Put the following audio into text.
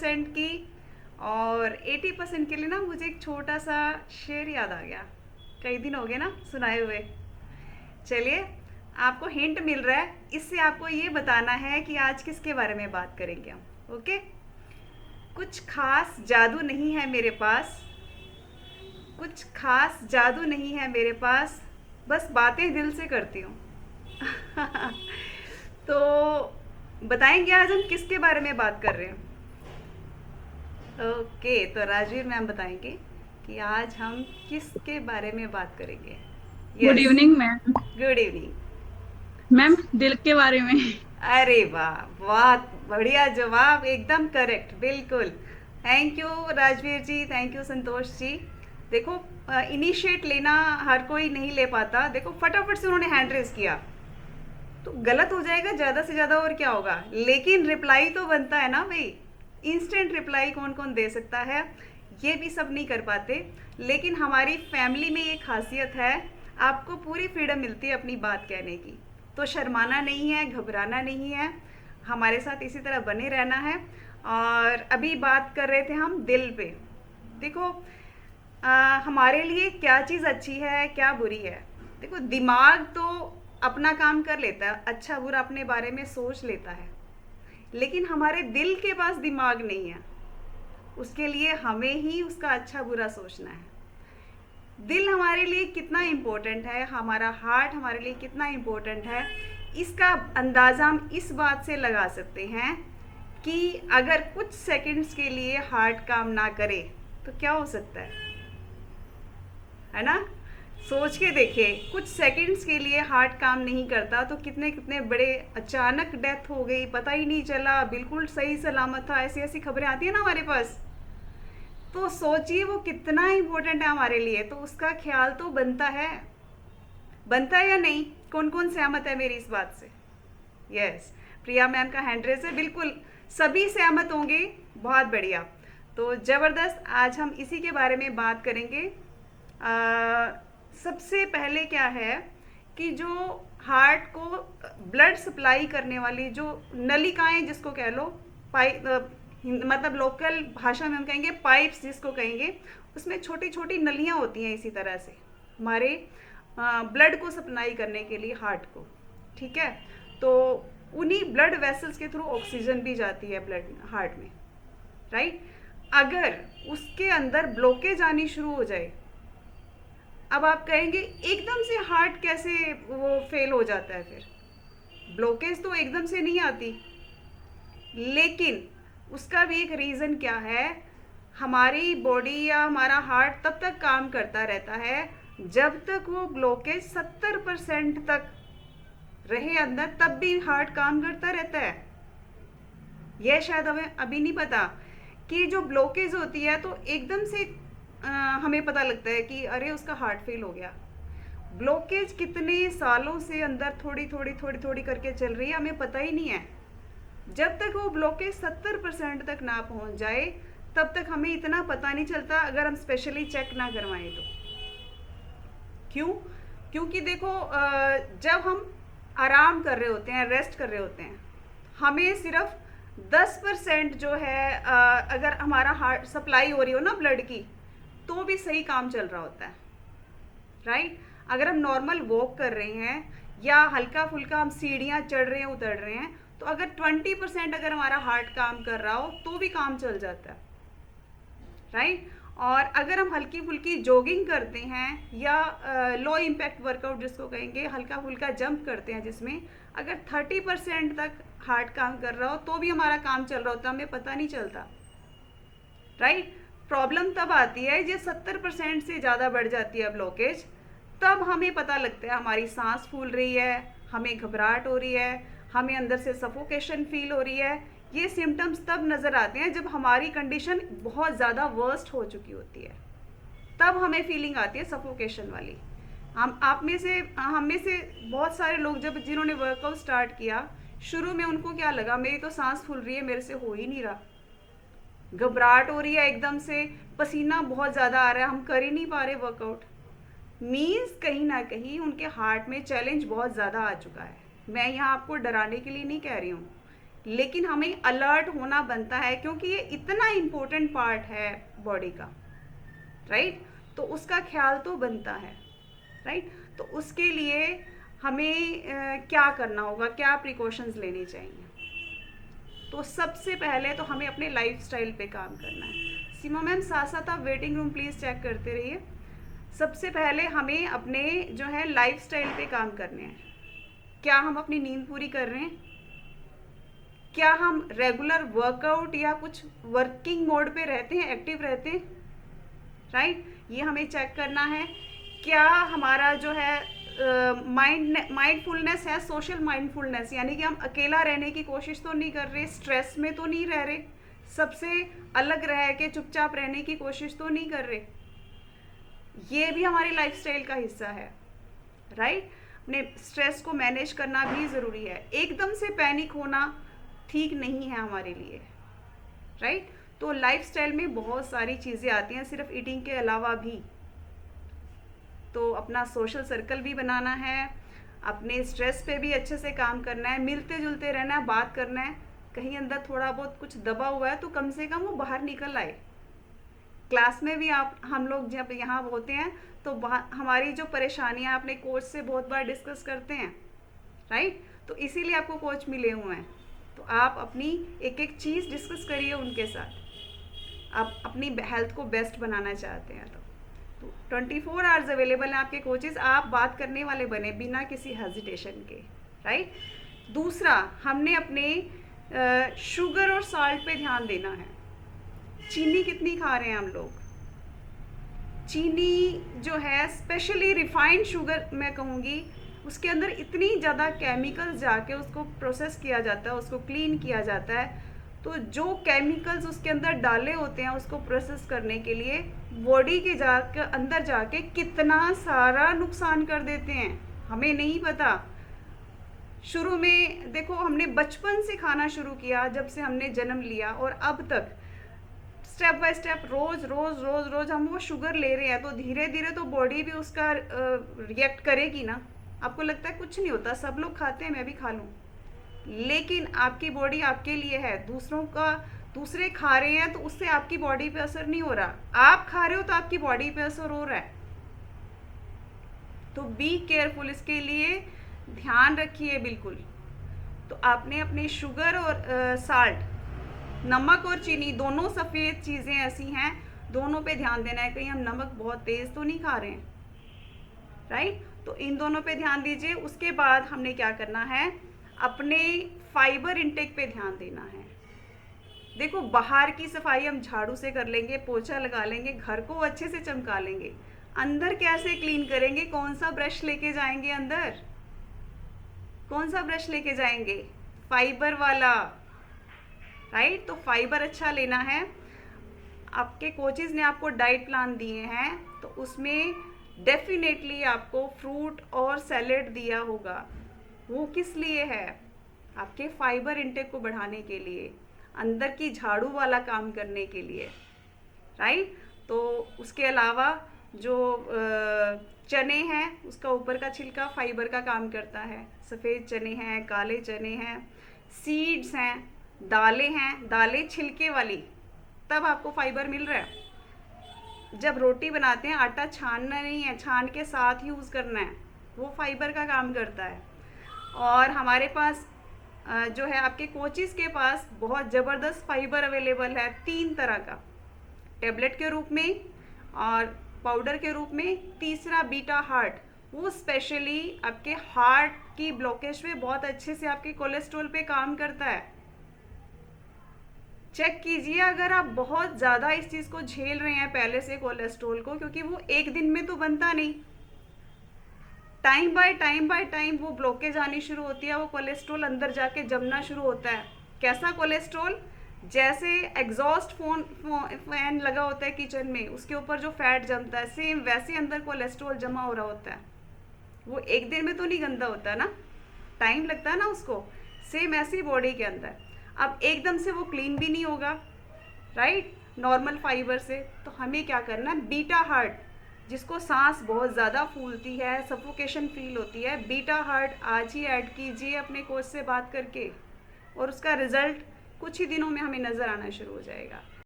20% की, और 80% के लिए ना मुझे एक छोटा सा शेर याद आ गया, कई दिन हो गए ना सुनाए हुए। चलिए, आपको हिंट मिल रहा है, इससे आपको ये बताना है कि आज किसके बारे में बात करेंगे हम। ओके। कुछ खास जादू नहीं है मेरे पास, कुछ खास जादू नहीं है मेरे पास, बस बातें दिल से करती हूँ। तो बताएंगे आज हम किसके बारे में बात कर रहे हैं। ओके, तो राजवीर मैम बताएंगे कि आज हम किसके बारे में बात करेंगे। Good yes. Evening ma'am. Good evening. Ma'am, दिल के बारे में। अरे वाह, बहुत बढ़िया जवाब, एकदम करेक्ट, बिल्कुल। Thank you Rajveer ji, thank you Santosh ji. देखो, इनिशिएट लेना हर कोई नहीं ले पाता। देखो, फटाफट से उन्होंने हैंड रेस किया, तो गलत हो जाएगा ज़्यादा से ज़्यादा और क्या होगा, लेकिन रिप्लाई तो बनता है ना भाई। इंस्टेंट रिप्लाई कौन कौन दे सकता है, ये भी सब नहीं कर पाते। लेकिन हमारी फैमिली में ये खासियत है, आपको पूरी फ्रीडम मिलती है अपनी बात कहने की। तो शर्माना नहीं है, घबराना नहीं है, हमारे साथ इसी तरह बने रहना है। और अभी बात कर रहे थे हम दिल पे। देखो, हमारे लिए क्या चीज़ अच्छी है क्या बुरी है। देखो, दिमाग तो अपना काम कर लेता है, अच्छा बुरा अपने बारे में सोच लेता है, लेकिन हमारे दिल के पास दिमाग नहीं है। उसके लिए हमें ही उसका अच्छा बुरा सोचना है। दिल हमारे लिए कितना इम्पोर्टेंट है, हमारा हार्ट हमारे लिए कितना इम्पोर्टेंट है, इसका अंदाज़ा हम इस बात से लगा सकते हैं कि अगर कुछ सेकंड्स के लिए हार्ट काम ना करे तो क्या हो सकता है ना। सोच के देखिए, कुछ सेकंड्स के लिए हार्ट काम नहीं करता तो कितने कितने बड़े अचानक डेथ हो गई, पता ही नहीं चला, बिल्कुल सही सलामत था, ऐसी ऐसी खबरें आती है ना हमारे पास। तो सोचिए वो कितना इम्पोर्टेंट है हमारे लिए, तो उसका ख्याल तो बनता है। बनता है या नहीं, कौन कौन सहमत है मेरी इस बात से। यस, प्रिया मैम का हैंड रेस है, बिल्कुल सभी सहमत होंगे। बहुत बढ़िया। तो ज़बरदस्त, आज हम इसी के बारे में बात करेंगे। सबसे पहले क्या है कि जो हार्ट को ब्लड सप्लाई करने वाली जो नलिकाएं जिसको कह लो, मतलब लोकल भाषा में हम कहेंगे पाइप्स जिसको कहेंगे, उसमें छोटी छोटी नलियां होती हैं इसी तरह से हमारे ब्लड को सप्लाई करने के लिए हार्ट को। ठीक है, तो उन्हीं ब्लड वेसल्स के थ्रू ऑक्सीजन भी जाती है ब्लड हार्ट में, राइट। अगर उसके अंदर ब्लॉकेज आनी शुरू हो जाए, अब आप कहेंगे एकदम से हार्ट कैसे वो फेल हो जाता है, फिर ब्लॉकेज तो एकदम से नहीं आती, लेकिन उसका भी एक रीज़न क्या है। हमारी बॉडी या हमारा हार्ट तब तक काम करता रहता है जब तक वो ब्लॉकेज 70% तक रहे अंदर, तब भी हार्ट काम करता रहता है। यह शायद हमें अभी नहीं पता कि जो ब्लॉकेज होती है तो एकदम से हमें पता लगता है कि अरे उसका हार्ट फेल हो गया। ब्लॉकेज कितने सालों से अंदर थोड़ी थोड़ी थोड़ी थोड़ी करके चल रही है, हमें पता ही नहीं है। जब तक वो ब्लॉकेज 70% तक ना पहुंच जाए तब तक हमें इतना पता नहीं चलता, अगर हम स्पेशली चेक ना करवाएं तो। क्यों? क्योंकि देखो, जब हम आराम कर रहे होते हैं, रेस्ट कर रहे होते हैं, हमें सिर्फ 10% जो है, अगर हमारा हार्ट सप्लाई हो रही हो ना ब्लड की, तो भी सही काम चल रहा होता है, राइट। अगर हम नॉर्मल वॉक कर रहे हैं या हल्का फुल्का हम सीढ़ियाँ चढ़ रहे हैं उतर रहे हैं, तो अगर 20% अगर हमारा हार्ट काम कर रहा हो तो भी काम चल जाता है, राइट। और अगर हम हल्की फुल्की जॉगिंग करते हैं या लो इम्पैक्ट वर्कआउट जिसको कहेंगे, हल्का फुल्का जंप करते हैं जिसमें अगर 30% तक हार्ट काम कर रहा हो तो भी हमारा काम चल रहा होता है, हमें पता नहीं चलता, राइट। प्रॉब्लम तब आती है जब 70% से ज़्यादा बढ़ जाती है ब्लॉकेज, तब हमें पता लगता है हमारी सांस फूल रही है, हमें घबराहट हो रही है, हमें अंदर से सफोकेशन फील हो रही है। ये सिम्टम्स तब नज़र आते हैं जब हमारी कंडीशन बहुत ज़्यादा वर्स्ट हो चुकी होती है, तब हमें फीलिंग आती है सफोकेशन वाली। हम में से बहुत सारे लोग जब जिन्होंने वर्कआउट स्टार्ट किया, शुरू में उनको क्या लगा, मेरी तो सांस फूल रही है, मेरे से हो ही नहीं रहा, घबराहट हो रही है, एकदम से पसीना बहुत ज़्यादा आ रहा है, हम कर ही नहीं पा रहे वर्कआउट। मीन्स कहीं ना कहीं उनके हार्ट में चैलेंज बहुत ज़्यादा आ चुका है। मैं यहाँ आपको डराने के लिए नहीं कह रही हूँ, लेकिन हमें अलर्ट होना बनता है क्योंकि ये इतना इम्पोर्टेंट पार्ट है बॉडी का, राइट? तो उसका ख्याल तो बनता है, राइट? तो उसके लिए हमें क्या करना होगा, क्या प्रिकॉशंस लेनी चाहिए? तो सबसे पहले तो हमें अपने लाइफस्टाइल पे काम करना है। सीमा मैम साथ साथ आप वेटिंग रूम प्लीज़ चेक करते रहिए। सबसे पहले हमें अपने जो है लाइफस्टाइल पे काम करने हैं। क्या हम अपनी नींद पूरी कर रहे हैं? क्या हम रेगुलर वर्कआउट या कुछ वर्किंग मोड पे रहते हैं, एक्टिव रहते हैं, राइट? ये हमें चेक करना है। क्या हमारा जो है माइंडफुलनेस है, सोशल माइंडफुलनेस, यानी कि हम अकेला रहने की कोशिश तो नहीं कर रहे, स्ट्रेस में तो नहीं रह रहे, सबसे अलग रह के चुपचाप रहने की कोशिश तो नहीं कर रहे। ये भी हमारी लाइफस्टाइल का हिस्सा है, राइट? अपने स्ट्रेस को मैनेज करना भी ज़रूरी है। एकदम से पैनिक होना ठीक नहीं है हमारे लिए, राइट? तो लाइफस्टाइल में बहुत सारी चीज़ें आती हैं सिर्फ ईटिंग के अलावा भी। तो अपना सोशल सर्कल भी बनाना है, अपने स्ट्रेस पे भी अच्छे से काम करना है, मिलते जुलते रहना है, बात करना है। कहीं अंदर थोड़ा बहुत कुछ दबा हुआ है तो कम से कम वो बाहर निकल आए। क्लास में भी हम लोग जब यहाँ होते हैं तो हमारी जो परेशानियाँ अपने कोच से बहुत बार डिस्कस करते हैं, राइट? तो इसीलिए आपको कोच मिले हुए हैं। तो आप अपनी एक एक चीज़ डिस्कस करिए उनके साथ। आप अपनी हेल्थ को बेस्ट बनाना चाहते हैं तो 24 आवर्स अवेलेबल हैं आपके कोचेस। आप बात करने वाले बने बिना किसी हेजिटेशन के, राइट? दूसरा, हमने अपने शुगर और साल्ट पे ध्यान देना है। चीनी कितनी खा रहे हैं हम लोग? चीनी जो है, स्पेशली रिफाइंड शुगर मैं कहूँगी, उसके अंदर इतनी ज़्यादा केमिकल्स जाके उसको प्रोसेस किया जाता है, उसको क्लीन किया जाता है। तो जो केमिकल्स उसके अंदर डाले होते हैं उसको प्रोसेस करने के लिए, बॉडी के अंदर जाके कितना सारा नुकसान कर देते हैं, हमें नहीं पता। शुरू में देखो, हमने बचपन से खाना शुरू किया, जब से हमने जन्म लिया, और अब तक स्टेप बाय स्टेप रोज़ रोज़ रोज़ रोज़ हम वो शुगर ले रहे हैं। तो धीरे धीरे तो बॉडी भी उसका रिएक्ट करेगी ना। आपको लगता है कुछ नहीं होता, सब लोग खाते हैं, मैं भी खा लूँ, लेकिन आपकी बॉडी आपके लिए है। दूसरे खा रहे हैं तो उससे आपकी बॉडी पे असर नहीं हो रहा। आप खा रहे हो तो आपकी बॉडी पे असर हो रहा है। तो बी केयरफुल, इसके लिए ध्यान रखिए बिल्कुल। तो आपने अपने शुगर और साल्ट, नमक और चीनी, दोनों सफ़ेद चीज़ें ऐसी हैं, दोनों पे ध्यान देना है। कहीं हम नमक बहुत तेज़ तो नहीं खा रहे हैं, राइट? तो इन दोनों पे ध्यान दीजिए। उसके बाद हमने क्या करना है, अपने फाइबर इंटेक पे ध्यान देना है। देखो, बाहर की सफाई हम झाड़ू से कर लेंगे, पोछा लगा लेंगे, घर को अच्छे से चमका लेंगे, अंदर कैसे क्लीन करेंगे? कौन सा ब्रश लेके जाएंगे अंदर? कौन सा ब्रश लेके जाएंगे? फाइबर वाला, राइट? तो फाइबर अच्छा लेना है। आपके कोचेस ने आपको डाइट प्लान दिए हैं तो उसमें डेफिनेटली आपको फ्रूट और सैलेड दिया होगा। वो किस लिए है? आपके फाइबर इंटेक को बढ़ाने के लिए, अंदर की झाड़ू वाला काम करने के लिए, राइट? तो उसके अलावा जो चने हैं, उसका ऊपर का छिलका फाइबर का काम करता है। सफ़ेद चने हैं, काले चने हैं, सीड्स हैं, दालें हैं, दालें छिलके वाली, तब आपको फाइबर मिल रहा है। जब रोटी बनाते हैं, आटा छानना नहीं है, छान के साथ यूज़ करना है, वो फाइबर का काम करता है। और हमारे पास जो है, आपके कोचेस के पास बहुत ज़बरदस्त फाइबर अवेलेबल है, 3 तरह का, टेबलेट के रूप में और पाउडर के रूप में। तीसरा बीटा हार्ट, वो स्पेशली आपके हार्ट की ब्लॉकेज पे बहुत अच्छे से आपके कोलेस्ट्रॉल पे काम करता है। चेक कीजिए, अगर आप बहुत ज़्यादा इस चीज़ को झेल रहे हैं पहले से, कोलेस्ट्रॉल को, क्योंकि वो एक दिन में तो बनता नहीं, टाइम बाय टाइम वो ब्लॉकेज आनी शुरू होती है, वो कोलेस्ट्रॉल अंदर जाके जमना शुरू होता है। कैसा कोलेस्ट्रॉल? जैसे एग्जॉस्ट फैन लगा होता है किचन में, उसके ऊपर जो फैट जमता है, सेम वैसे अंदर कोलेस्ट्रॉल जमा हो रहा होता है। वो एक दिन में तो नहीं गंदा होता ना, टाइम लगता है ना उसको। सेम ऐसी बॉडी के अंदर अब एकदम से वो क्लीन भी नहीं होगा, राइट, नॉर्मल फाइबर से। तो हमें क्या करना है, बीटा हार्ट, जिसको सांस बहुत ज़्यादा फूलती है, सफोकेशन फील होती है, बीटा हार्ट आज ही ऐड कीजिए अपने कोच से बात करके। और उसका रिजल्ट कुछ ही दिनों में हमें नज़र आना शुरू हो जाएगा।